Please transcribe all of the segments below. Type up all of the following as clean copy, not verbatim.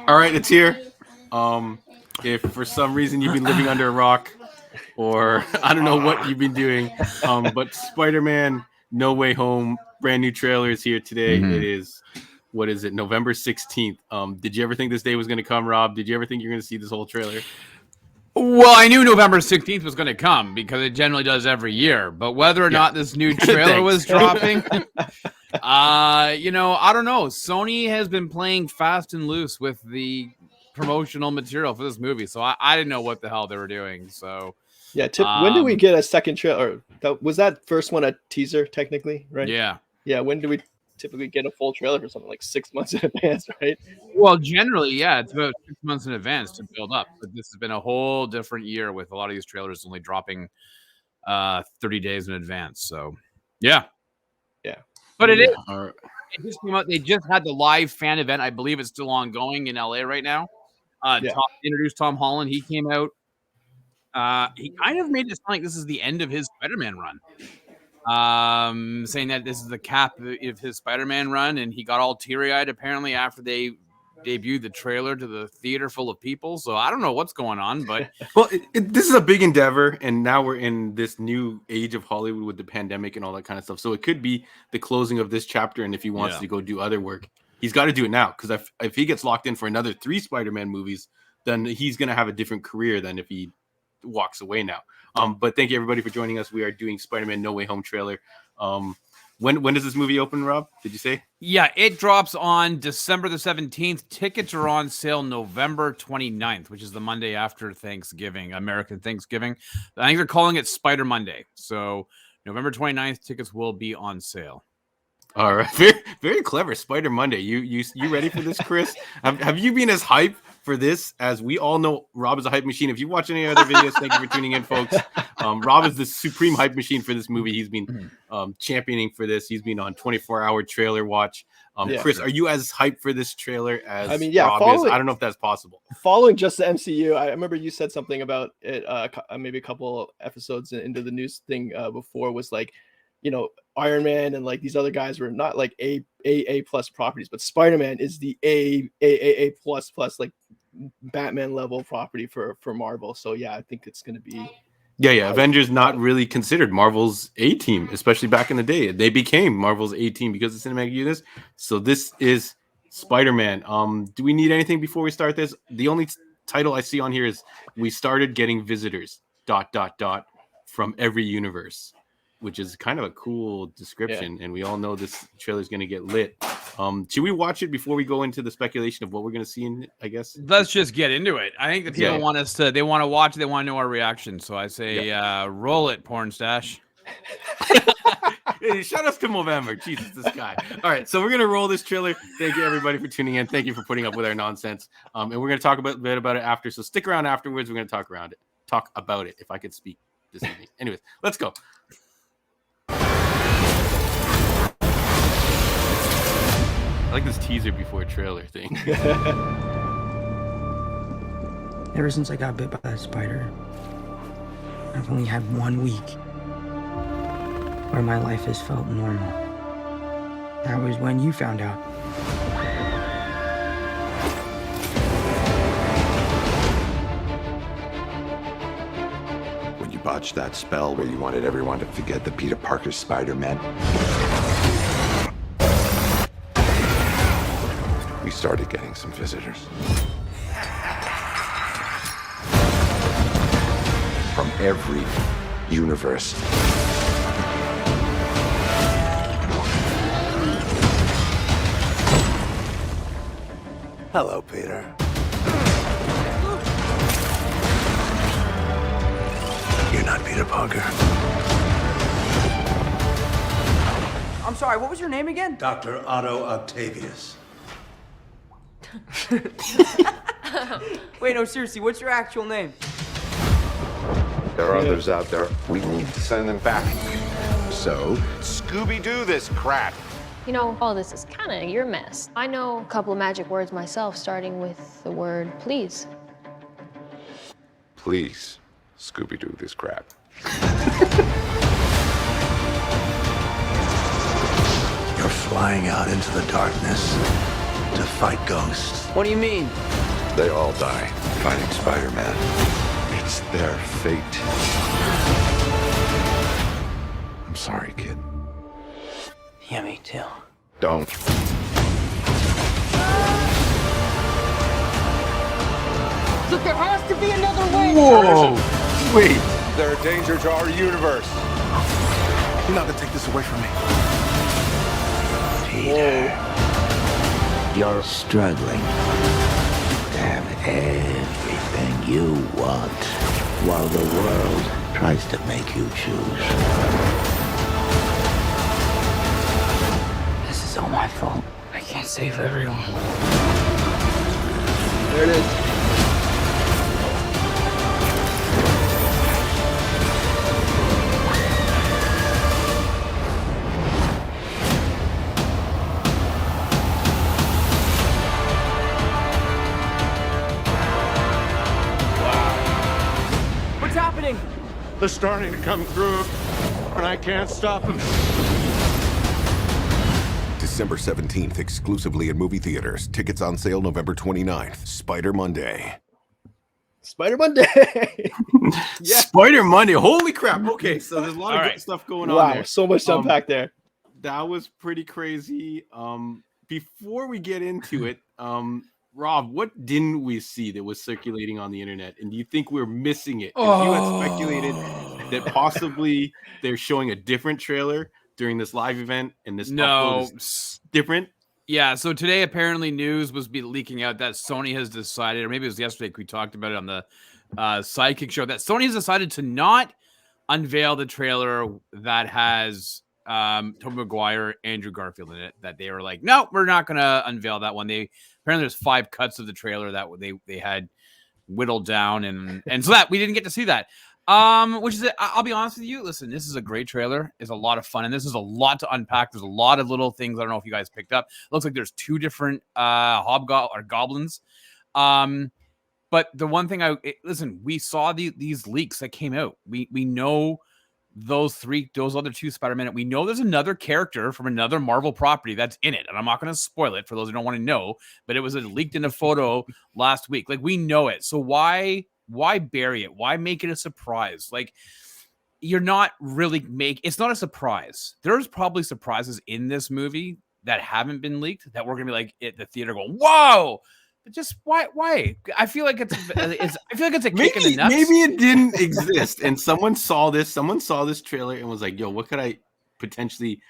All right, it's here. If for some reason you've been living under a rock, or I don't know what you've been doing, but Spider-Man No Way Home brand new trailer is here today. It is, what is it, November 16th. Did you ever think this day was going to come, Rob? Did you ever think you're going to see this whole trailer? Well, I knew November 16th was going to come because it generally does every year. But whether or not this new trailer was dropping, I don't know. Sony has been playing fast and loose with the promotional material for this movie, so I didn't know what the hell they were doing. So yeah, when did we get a second trailer? Was that first one a teaser technically, right? Yeah. When do we typically get a full trailer for something like 6 months in advance, right? Well, generally, yeah, it's about 6 months in advance to build up. But this has been a whole different year with a lot of these trailers only dropping 30 days in advance. So, yeah. But it is. It just came out. They just had the live fan event. I believe it's still ongoing in LA right now. Introduced Tom Holland. He came out. He kind of made it sound like this is the end of his Spider-Man run. Saying that this is the cap of his Spider-Man run, and he got all teary-eyed apparently after they debuted the trailer to the theater full of people. So I don't know what's going on, but well, this is a big endeavor, and now we're in this new age of Hollywood with the pandemic and all that kind of stuff. So it could be the closing of this chapter, and if he wants to go do other work, he's got to do it now, because if he gets locked in for another 3 Spider-Man movies, then he's going to have a different career than if he walks away now. But thank you everybody for joining us. We are doing Spider-Man No Way Home trailer. When does this movie open, Rob? Did you say? Yeah, it drops on December the 17th. Tickets are on sale November 29th, which is the Monday after Thanksgiving, American Thanksgiving. I think they're calling it Spider Monday. So November 29th, tickets will be on sale. All right, very, very clever. Spider Monday. You ready for this, Chris? Have you been as hype for this as we all know? Rob is a hype machine. If you watch any other videos, thank you for tuning in, folks. Rob is the supreme hype machine for this movie. He's been championing for this. He's been on 24-hour trailer watch. Chris, are you as hyped for this trailer as Rob is? I don't know if that's possible. Following just the MCU, I remember you said something about it maybe a couple episodes into the news thing before, was like, Iron Man and like these other guys were not like A plus properties, but Spider-Man is the A plus like Batman level property for Marvel. So yeah, I think it's gonna be Avengers not really considered Marvel's A team, especially back in the day. They became Marvel's A team because of cinematic universe. So this is Spider-Man. Do we need anything before we start this? The only title I see on here is "We started getting visitors ... from every universe," which is kind of a cool description. And we all know this trailer is going to get lit. Should we watch it before we go into the speculation of what we're going to see in, I guess? Let's just get into it. I think the people want us to, they want to watch, they want to know our reaction. So I say, roll it, porn stash. Hey, shout us to Movember. Jesus, this guy. All right, so we're going to roll this trailer. Thank you, everybody, for tuning in. Thank you for putting up with our nonsense. And we're going to talk a bit about it after. So stick around afterwards. We're going to talk about it, if I could speak this evening. Anyways, let's go. I like this teaser before trailer thing. Ever since I got bit by that spider, I've only had 1 week where my life has felt normal. That was when you found out. When you botched that spell where you wanted everyone to forget the Peter Parker Spider-Man, we started getting some visitors. From every universe. Hello, Peter. You're not Peter Parker. I'm sorry, what was your name again? Dr. Otto Octavius. Wait, no, seriously, what's your actual name? There are others out there. We need to send them back. So, Scooby-Doo this crap. All this is kind of your mess. I know a couple of magic words myself, starting with the word please. Please, Scooby-Doo this crap. You're flying out into the darkness to fight ghosts. What do you mean? They all die fighting Spider-Man. It's their fate. I'm sorry, kid. Yeah, me too. Don't. Look, there has to be another way. Whoa! Wait. They're a danger to our universe. You're not gonna take this away from me. Peter, you're struggling to have everything you want while the world tries to make you choose. This is all my fault. I can't save everyone. There it is. They're starting to come through, and I can't stop them. December 17th, exclusively in movie theaters. Tickets on sale November 29th. Spider Monday. Spider Monday. Yeah. Spider Monday. Holy crap. Okay, so there's a lot of good stuff going on there. So much to unpack there. That was pretty crazy. Before we get into it, Rob, what didn't we see that was circulating on the internet? And do you think we're missing it? If you had speculated that possibly they're showing a different trailer during this live event and this upload is different? Yeah, so today apparently news was leaking out that Sony has decided, or maybe it was yesterday we talked about it on the Sidekick Show, that Sony has decided to not unveil the trailer that has Tobey Maguire, Andrew Garfield in it. That they were like, no, we're not going to unveil that one. Apparently there's 5 cuts of the trailer that they had whittled down, and so that we didn't get to see that. Which is, I'll be honest with you. Listen, this is a great trailer. It's a lot of fun, and this is a lot to unpack. There's a lot of little things. I don't know if you guys picked up. It looks like there's 2 different goblins. But the one thing listen, we saw these leaks that came out. We know those other 2 Spider-Man. We know there's another character from another Marvel property that's in it, and I'm not going to spoil it for those who don't want to know. But it was leaked in a photo last week. Like, we know it, so why bury it? Why make it a surprise? Like, you're not really it's not a surprise. There's probably surprises in this movie that haven't been leaked that we're gonna be like at the theater going, whoa. But just why? I feel like it's a kick in the nuts. Maybe it didn't exist, and someone saw this trailer and was like, "Yo, what could I potentially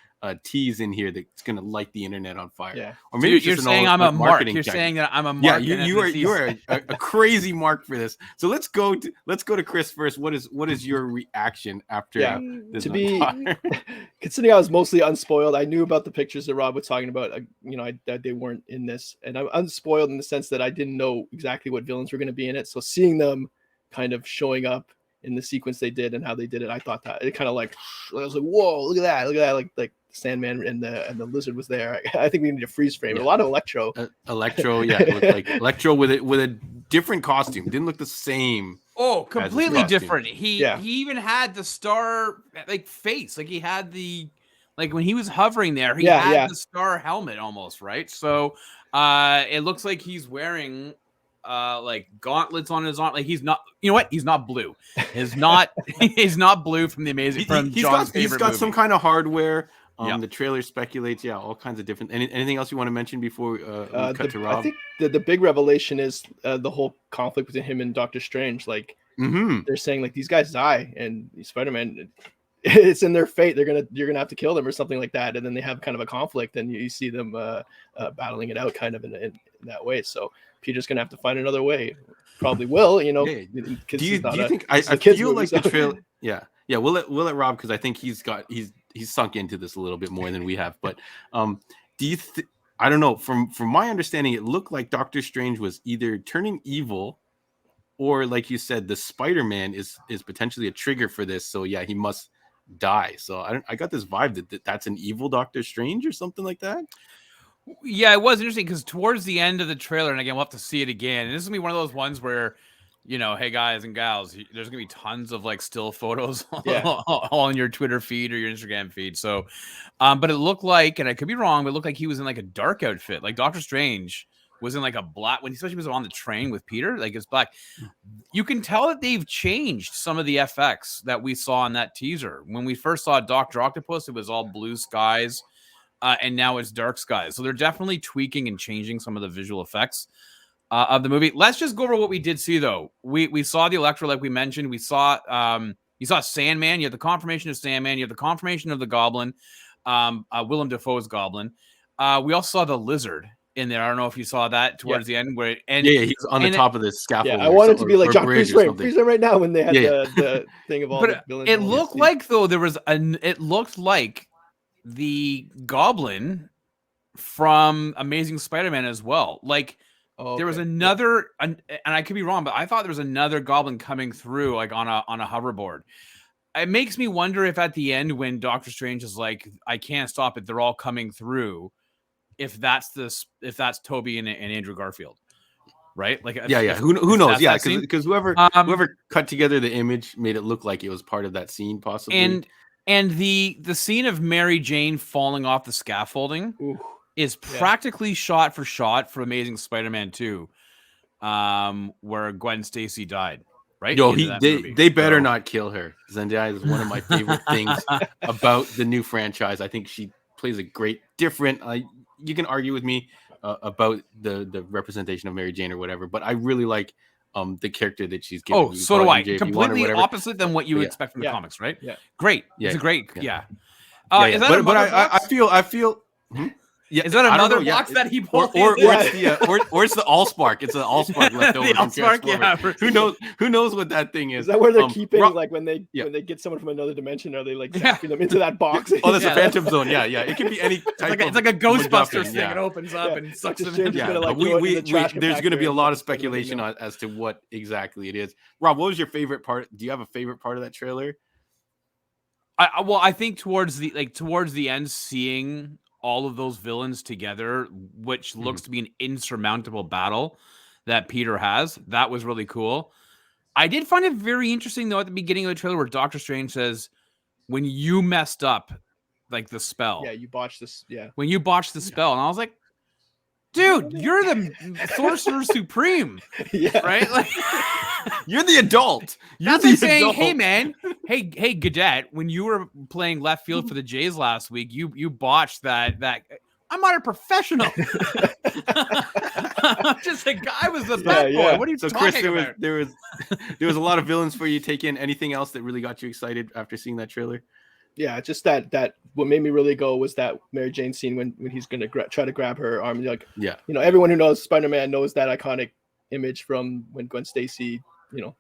tease in here that's gonna light the internet on fire?" Yeah. Or maybe you're saying I'm a mark. You're saying that I'm a mark. Yeah, you are a crazy mark for this. So let's go to Chris first. What is your reaction after this? To be considering I was mostly unspoiled, I knew about the pictures that Rob was talking about. That they weren't in this, and I'm unspoiled in the sense that I didn't know exactly what villains were going to be in it. So seeing them kind of showing up in the sequence they did and how they did it, I thought that it kind of like, I was like, whoa, look at that, like Sandman and the lizard was there. I think we need a freeze frame. A lot of Electro. Electro, yeah, it looked like Electro with a different costume. Didn't look the same. Oh, completely different. He even had the star face. Like, he had when he was hovering there, he had the star helmet almost, right? So it looks like he's wearing gauntlets on his arm. Like, he's not, you know what? He's not blue. He's not blue from the Amazing John's favorite He's got movie. some kind of hardware. The trailer speculates, all kinds of different. Anything else you want to mention before we cut to Rob? I think the big revelation is the whole conflict between him and Doctor Strange. Like, they're saying like these guys die, and Spider-Man, it's in their fate. You're gonna have to kill them or something like that, and then they have kind of a conflict, and you see them battling it out kind of in that way. So Peter's gonna have to find another way. Probably will, Do you think I feel like the trailer? Yeah. We'll let Rob, because I think he's sunk into this a little bit more than we have. But do you? I don't know. From my understanding, it looked like Doctor Strange was either turning evil, or like you said, the Spider-Man is potentially a trigger for this. So yeah, he must die. So I got this vibe that's an evil Doctor Strange or something like that. Yeah, it was interesting because towards the end of the trailer, and again, we'll have to see it again. And this is gonna be one of those ones where you know, hey guys and gals, there's gonna be tons of like still photos Yeah. on your Twitter feed or your Instagram feed. So, but it looked like, and I could be wrong, but it looked like he was in like a dark outfit. Like Doctor Strange was in like a black, when he especially was on the train with Peter, like it's black. You can tell that they've changed some of the FX that we saw in that teaser. When we first saw Dr. Octopus, it was all blue skies, and now it's dark skies. So they're definitely tweaking and changing some of the visual effects of the movie. Let's just go over what we did see, though. We saw the Electro, like we mentioned. We saw you saw Sandman. You have the confirmation of Sandman. You have the confirmation of the Goblin, Willem Dafoe's Goblin. We also saw the Lizard in there. I don't know if you saw that towards the end. Where he's on the top of the scaffold. Yeah, I wanted to be like John Freeze right now when they had the thing of all the villains. It looked like though there was it looked like the Goblin from Amazing Spider-Man as well. Like there was another, and I could be wrong, but I thought there was another Goblin coming through like on a hoverboard. It makes me wonder if at the end when Doctor Strange is like, I can't stop it, they're all coming through. If that's Toby and Andrew Garfield, right? Like, who knows? Yeah, because whoever cut together the image made it look like it was part of that scene, possibly. And the scene of Mary Jane falling off the scaffolding is practically shot for shot for Amazing Spider-Man 2, where Gwen Stacy died. Right? Yo, they better not kill her. Zendaya is one of my favorite things about the new franchise. I think she plays a great, different. You can argue with me about the representation of Mary Jane or whatever, but I really like the character that she's given. Oh, so do I. Completely opposite than what you would expect from the comics, right? Yeah, great. It's a great, I feel. Yeah, is that another box that he pulled? Or it's the Allspark. It's an Allspark left over. The Allspark, Who knows what that thing is? Is that where they're keeping like when they get someone from another dimension? Are they like zapping them into that box? Oh, that's a Phantom Zone. Yeah. It can be any type. It's like a Ghostbusters thing. It opens up and sucks them in. There's going to be a lot of speculation as to what exactly it is. Rob, what was your favorite part? Do you have a favorite part of that trailer? I think towards the end, seeing all of those villains together, which looks to be an insurmountable battle that Peter has. That was really cool. I did find it very interesting, though, at the beginning of the trailer where Doctor Strange says, when you messed up, like, the spell. Yeah, you botched this. Yeah. When you botched the spell. And I was like, dude, you're the Sorcerer Supreme. Yeah. Right? Like, you're the adult. That's like saying, hey, man, hey, Gadet, when you were playing left field for the Jays last week, you botched that. I'm not a professional. I'm just a guy was the bad boy. What are you talking about? There was a lot of villains for you to take in. Anything else that really got you excited after seeing that trailer? Yeah, just that what made me really go was that Mary Jane scene when he's going to try to grab her arm. Like, everyone who knows Spider-Man knows that iconic image from when Gwen Stacy,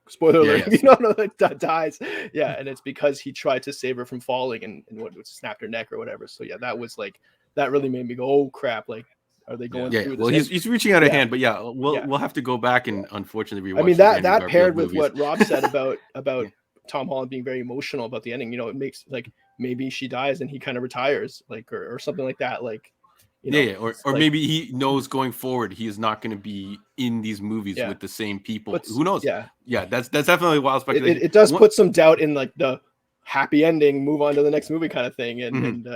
spoiler alert, dies. Yeah, and it's because he tried to save her from falling and what snapped her neck or whatever. So yeah, that was like, that really made me go, oh crap, like, are they going through this? Well, he's reaching out a hand, but we'll have to go back and unfortunately rewatch. I mean, that paired with what Rob said about Tom Holland being very emotional about the ending, it makes like maybe she dies and he kind of retires, like, or something like that, like, or like, maybe he knows going forward he is not going to be in these movies with the same people. But, who knows? That's definitely wild speculation. It does put some doubt in like the happy ending, move on to the next movie kind of thing, and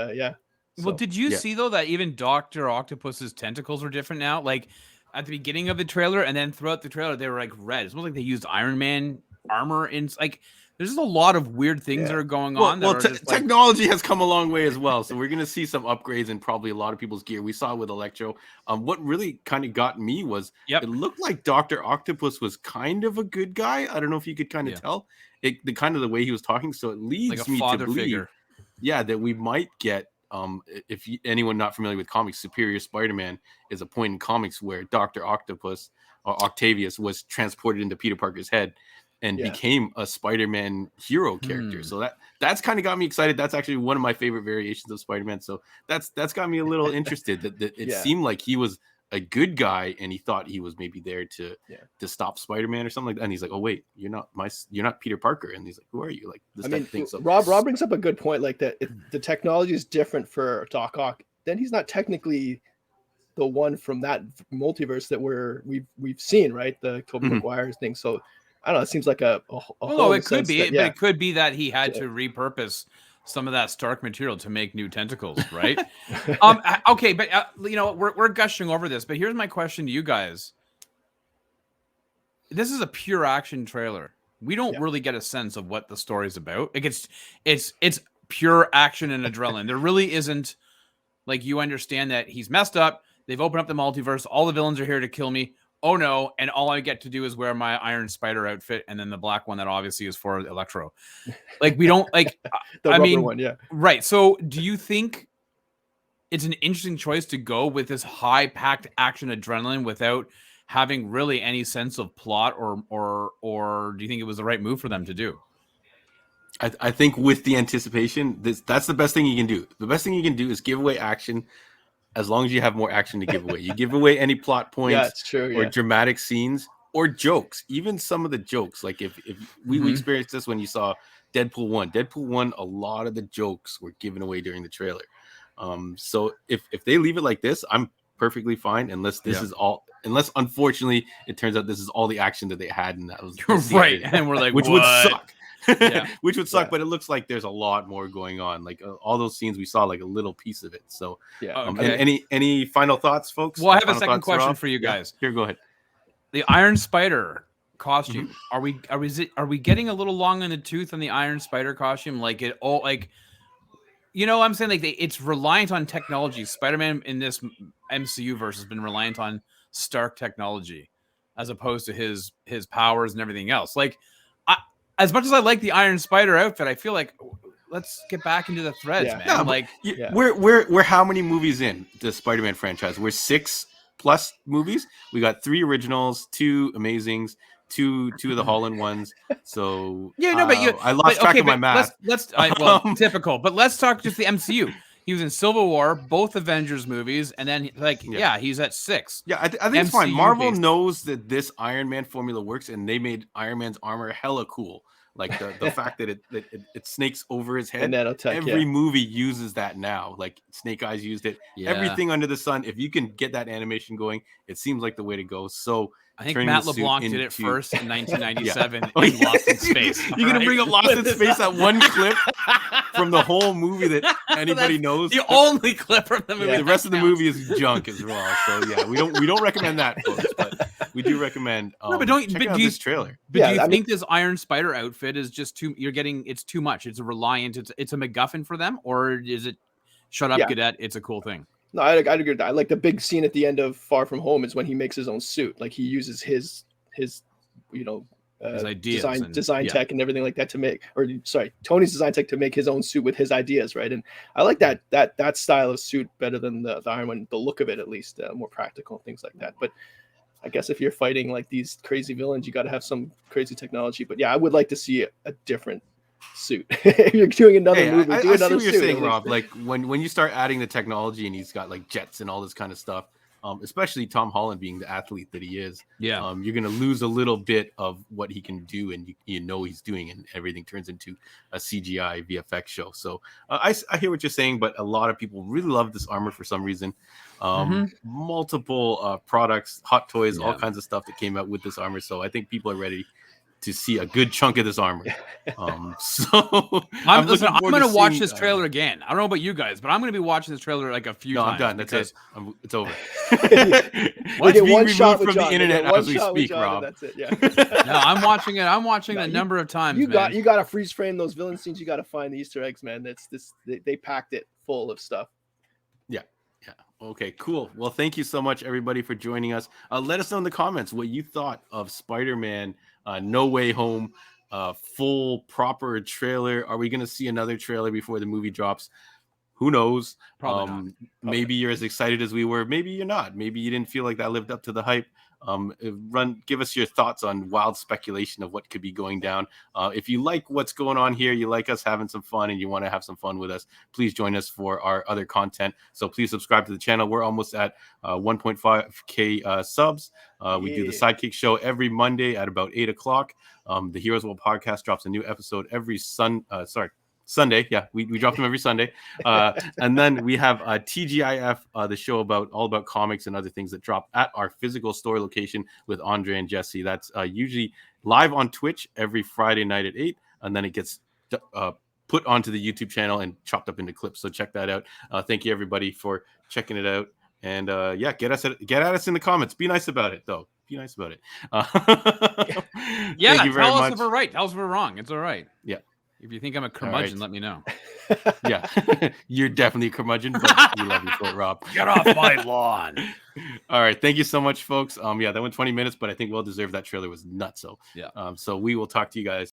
Well, did you see though that even Dr. Octopus's tentacles were different now? Like at the beginning of the trailer, and then throughout the trailer, they were like red. It's almost like they used Iron Man armor in like. There's just a lot of weird things that are going on. Technology has come a long way as well. So we're going to see some upgrades in probably a lot of people's gear. We saw it with Electro. What really kind of got me was it looked like Dr. Octopus was kind of a good guy. I don't know if you could kind of tell the kind of the way he was talking. So it leads me to believe, that we might get, if anyone not familiar with comics, Superior Spider-Man is a point in comics where Dr. Octopus or Octavius was transported into Peter Parker's head and became a Spider-Man hero character. So that's kind of got me excited. That's actually one of my favorite variations of Spider-Man. So that's got me a little interested that it seemed like he was a good guy and he thought he was maybe there to stop Spider-Man or something like that. And he's like, oh wait, you're not Peter Parker. And he's like, who are you? Like this type of thing. So Rob brings up a good point, like that if the technology is different for Doc Ock, then he's not technically the one from that multiverse that we've seen, right? The Tobey Maguire's thing. So I don't know. It seems like a Well, hole no, in it the could sense be, that, but it could be that he had to repurpose some of that Stark material to make new tentacles, right? Okay, but you know, we're gushing over this, but here's my question to you guys. This is a pure action trailer. We don't really get a sense of what the story's about. Like it's pure action and adrenaline. There really isn't, like, you understand that he's messed up. They've opened up the multiverse. All the villains are here to kill me. Oh no, and all I get to do is wear my Iron Spider outfit and then the black one that obviously is for Electro. Like, we don't like the rubber one, yeah. Right. So do you think it's an interesting choice to go with this high-packed action adrenaline without having really any sense of plot, or do you think it was the right move for them to do? I think with the anticipation, that's the best thing you can do. The best thing you can do is give away action. As long as you have more action to give away, you give away any plot points, Yeah, it's true, or dramatic scenes or jokes. Even some of the jokes, like if we experienced this when you saw Deadpool 1, a lot of the jokes were given away during the trailer. So if they leave it like this, I'm perfectly fine, unless this is all. Unless unfortunately it turns out this is all the action that they had, and that was right. And we're like, which what? would suck. Yeah. Which would suck, but it looks like there's a lot more going on. Like all those scenes, we saw like a little piece of it. So, any final thoughts, folks? Well, I have a second question for you guys. Here, go ahead. The Iron Spider costume. Are we getting a little long in the tooth on the Iron Spider costume? Like it all, like, you know what I'm saying? Like it's reliant on technology. Spider-Man in this MCU verse has been reliant on Stark technology as opposed to his powers and everything else. Like, as much as I like the Iron Spider outfit, I feel like let's get back into the threads, man. Yeah, like, we're how many movies in the Spider-Man franchise? We're 6+ movies. We got 3 originals, 2 amazings, two of the Holland ones. So but I lost track of my math. Let's typical. But let's talk just the MCU. He was in Civil War, both Avengers movies, and then he's at 6. Yeah, I think it's fine. Marvel knows that this Iron Man formula works, and they made Iron Man's armor hella cool. Like the fact that it snakes over his head. Every movie uses that now. Like Snake Eyes used it. Yeah. Everything under the sun. If you can get that animation going, it seems like the way to go. So I think Matt LeBlanc did it first in 1997 in Lost in Space. You're going to bring up Lost in Space, that one clip from the whole movie that anybody knows? The only clip from the movie. The rest of the movie is junk as well. So yeah, we don't recommend that, folks, but we do recommend check out this trailer. But do you think this Iron Spider outfit is just it's too much? It's a reliant, it's a MacGuffin for them, or is it shut up, cadet, it's a cool thing? No, I'd agree with that. I like the big scene at the end of Far From Home is when he makes his own suit. Like he uses his his ideas design tech and everything like that to make, Tony's design tech to make his own suit with his ideas, right? And I like that style of suit better than the Iron Man, the look of it at least, more practical and things like that. But I guess if you're fighting like these crazy villains, you got to have some crazy technology. But yeah, I would like to see a different suit. If you're doing another movie, do another suit. You're saying, Rob, like when you start adding the technology and he's got like jets and all this kind of stuff, especially Tom Holland being the athlete that he is, you're going to lose a little bit of what he can do, and you know he's doing, and everything turns into a CGI VFX show. So I hear what you're saying, but a lot of people really love this armor for some reason. Multiple products, hot toys, all kinds of stuff that came out with this armor. So I think people are ready to see a good chunk of this armor. So I'm going to watch this trailer again. I don't know about you guys, but I'm going to be watching this trailer like a few times. I'm done. That's it. It's over. It's being removed from the internet as we speak, Rob. That's it. Yeah. No, I'm watching it. I'm watching it a number of times. You got to freeze frame those villain scenes. You got to find the Easter eggs, man. They packed it full of stuff. Yeah. Okay, cool. Well, thank you so much, everybody, for joining us. Let us know in the comments what you thought of Spider-Man No Way Home, full proper trailer. Are we going to see another trailer before the movie drops? Who knows? Probably not. Maybe you're as excited as we were. Maybe you're not. Maybe you didn't feel like that lived up to the hype. Give us your thoughts on wild speculation of what could be going down. If you like what's going on here, you like us having some fun, and you want to have some fun with us, please join us for our other content. So please subscribe to the channel. We're almost at 1.5K subs. We do the Sidekick Show every Monday at about 8 o'clock. The Heroes World podcast drops a new episode every Sunday. Yeah, we drop them every Sunday. And then we have TGIF, the show all about comics and other things that drop at our physical store location with Andre and Jesse. That's usually live on Twitch every Friday night at 8, and then it gets put onto the YouTube channel and chopped up into clips. So check that out. Thank you everybody for checking it out. And yeah, get at us in the comments. Be nice about it, though. Be nice about it. Yeah, thank you very tell us much. if we're right. Tell us if we're wrong. It's all right. Yeah. If you think I'm a curmudgeon, let me know. Yeah, you're definitely a curmudgeon, but we love you for it, Rob. Get off my lawn. All right, thank you so much, folks. Yeah, that went 20 minutes, but I think well deserved. That trailer was nuts. So yeah. So we will talk to you guys